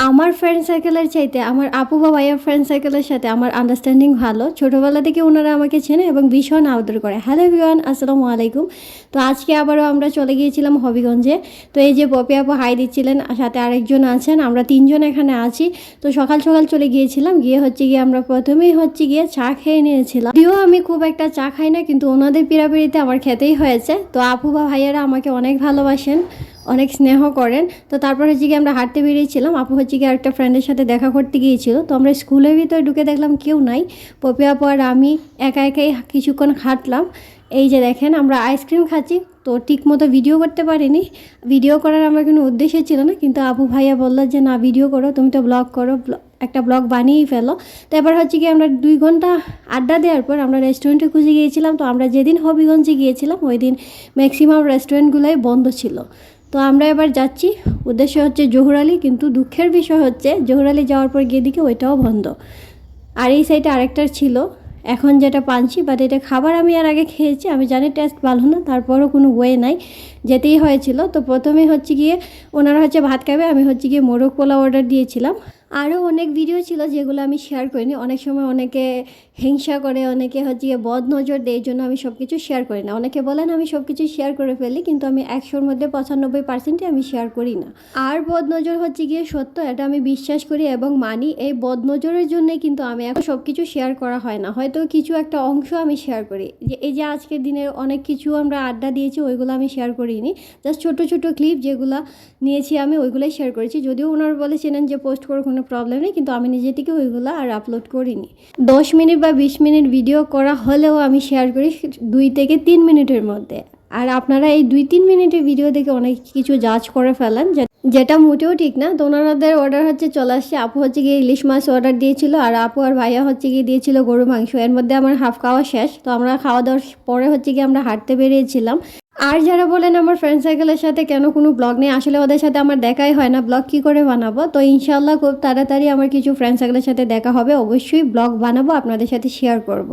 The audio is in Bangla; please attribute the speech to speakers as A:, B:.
A: আমার ফ্রেন্ড সার্কেলের চাইতে আমার আপু বা ভাইয়ার ফ্রেন্ড সার্কেলের সাথে আমার আন্ডারস্ট্যান্ডিং ভালো। ছোটোবেলা থেকে ওনারা আমাকে চেনে এবং ভীষণ আদর করে। হ্যালো এভরিওয়ান, আসসালামু আলাইকুম। তো আজকে আবারও আমরা চলে গিয়েছিলাম হবিগঞ্জে। তো এই যে পপি আপু হাই দিচ্ছিলেন, সাথে আরেকজন আছেন, আমরা তিনজন এখানে আছি। তো সকাল সকাল চলে গিয়েছিলাম, গিয়ে আমরা প্রথমেই চা খেয়ে নিয়েছিলাম। যদিও আমি খুব একটা চা খাই না, কিন্তু ওনাদের পিড়াপিড়িতে আমার খেতেই হয়েছে। তো আপু বা ভাইয়ারা আমাকে অনেক ভালোবাসেন, অনেক স্নেহ করেন। তো তারপর আমরা হাঁটতে বেরিয়েছিলাম। আপু আরেকটা ফ্রেন্ডের সাথে দেখা করতে গিয়েছিল। তো আমরা স্কুলের ভিতরে ঢুকে দেখলাম কেউ নাই। পপি আপু আর আমি একা একাই কিছুক্ষণ হাঁটলাম। এই যে দেখেন, আমরা আইসক্রিম খাচ্ছি। তো ঠিক মতো ভিডিও করতে পারিনি, ভিডিও করার আমার কোনো উদ্দেশ্য ছিল না, কিন্তু আপু ভাইয়া বললো যে না, ভিডিও করো, তুমি তো ব্লগ করো, একটা ব্লগ বানিয়েই ফেলো। তো এবার আমরা 2 ঘন্টা আড্ডা দেওয়ার পর আমরা রেস্টুরেন্টে খুঁজে গিয়েছিলাম। তো আমরা যেদিন হবিগঞ্জে গিয়েছিলাম ওই দিন ম্যাক্সিমাম রেস্টুরেন্টগুলোই বন্ধ ছিল। তো আমরা এবার যাচ্ছি, উদ্দেশ্য জহুরালি, কিন্তু দুঃখের বিষয় জহুরালি যাওয়ার পর গিয়ে দিকে ওইটাও বন্ধ। আর এই সাইডে আরেকটা ছিল, এখন যেটা পানছি, বাট এটা খাবার আমি আর আগে খেয়েছি, আমি জানি টেস্ট ভালো না, তারপরও কোনো ওয়ে নাই, যেতেই হয়েছিল। তো প্রথমে ওনারা ভাত খাবে, আমি গিয়ে মোরগ পোলাও অর্ডার দিয়েছিলাম। আরও অনেক ভিডিও ছিল যেগুলো আমি শেয়ার করিনি। অনেক সময় অনেকে হিংসা করে, অনেকে গিয়ে বদ নজর দেয়, এই জন্য আমি সব কিছু শেয়ার করি না। অনেকে বলেন আমি সব কিছু শেয়ার করে ফেলি, কিন্তু আমি 100-র মধ্যে 95%ই আমি শেয়ার করি না। আর বদ নজর গিয়ে সত্য, এটা আমি বিশ্বাস করি এবং মানি। এই বদ নজরের জন্যই কিন্তু আমি এখন সব কিছু শেয়ার করা হয় না, হয়তো কিছু একটা অংশ আমি শেয়ার করি। এই যে আজকের দিনের অনেক কিছু আমরা আড্ডা দিয়েছি, ওইগুলো আমি শেয়ার করিনি। জাস্ট ছোটো ছোটো ক্লিপ যেগুলো নিয়েছি আমি ওইগুলোই শেয়ার করেছি। যদিও ওনারা বলেছিলেন যে পোস্ট করে কোনো প্রবলেম নেই, কিন্তু আমি নিজে থেকে ওইগুলো আর আপলোড করিনি। 10 মিনিট বা 20 মিনিট ভিডিও করা হলেও আমি শেয়ার করি 2 থেকে 3 মিনিটের মধ্যে। আর আপনারা এই 2-3 মিনিটের ভিডিও দেখে অনেক কিছু জাজ করে ফেলেন, যেটা মোটেও ঠিক না। তো ওনাদের অর্ডার চলে আসছে। আপু গিয়ে ইলিশ মাছ অর্ডার দিয়েছিল, আর আপু আর ভাইয়া গিয়ে দিয়েছিল গরু মাংস। এর মধ্যে আমার হাফ খাওয়া শেষ। তো আমরা খাওয়া দাওয়ার পরে গিয়ে আমরা হাঁটতে বেরিয়েছিলাম। আর যারা বলেন আমার ফ্রেন্ড সার্কেলের সাথে কেন কোনো ব্লগ নেই, আসলে ওদের সাথে আমার দেখাই হয় না, ব্লগ কী করে বানাবো। তো ইনশাল্লাহ খুব তাড়াতাড়ি আমার কিছু ফ্রেন্ড সার্কেলের সাথে দেখা হবে, অবশ্যই ব্লগ বানাবো, আপনাদের সাথে শেয়ার করব।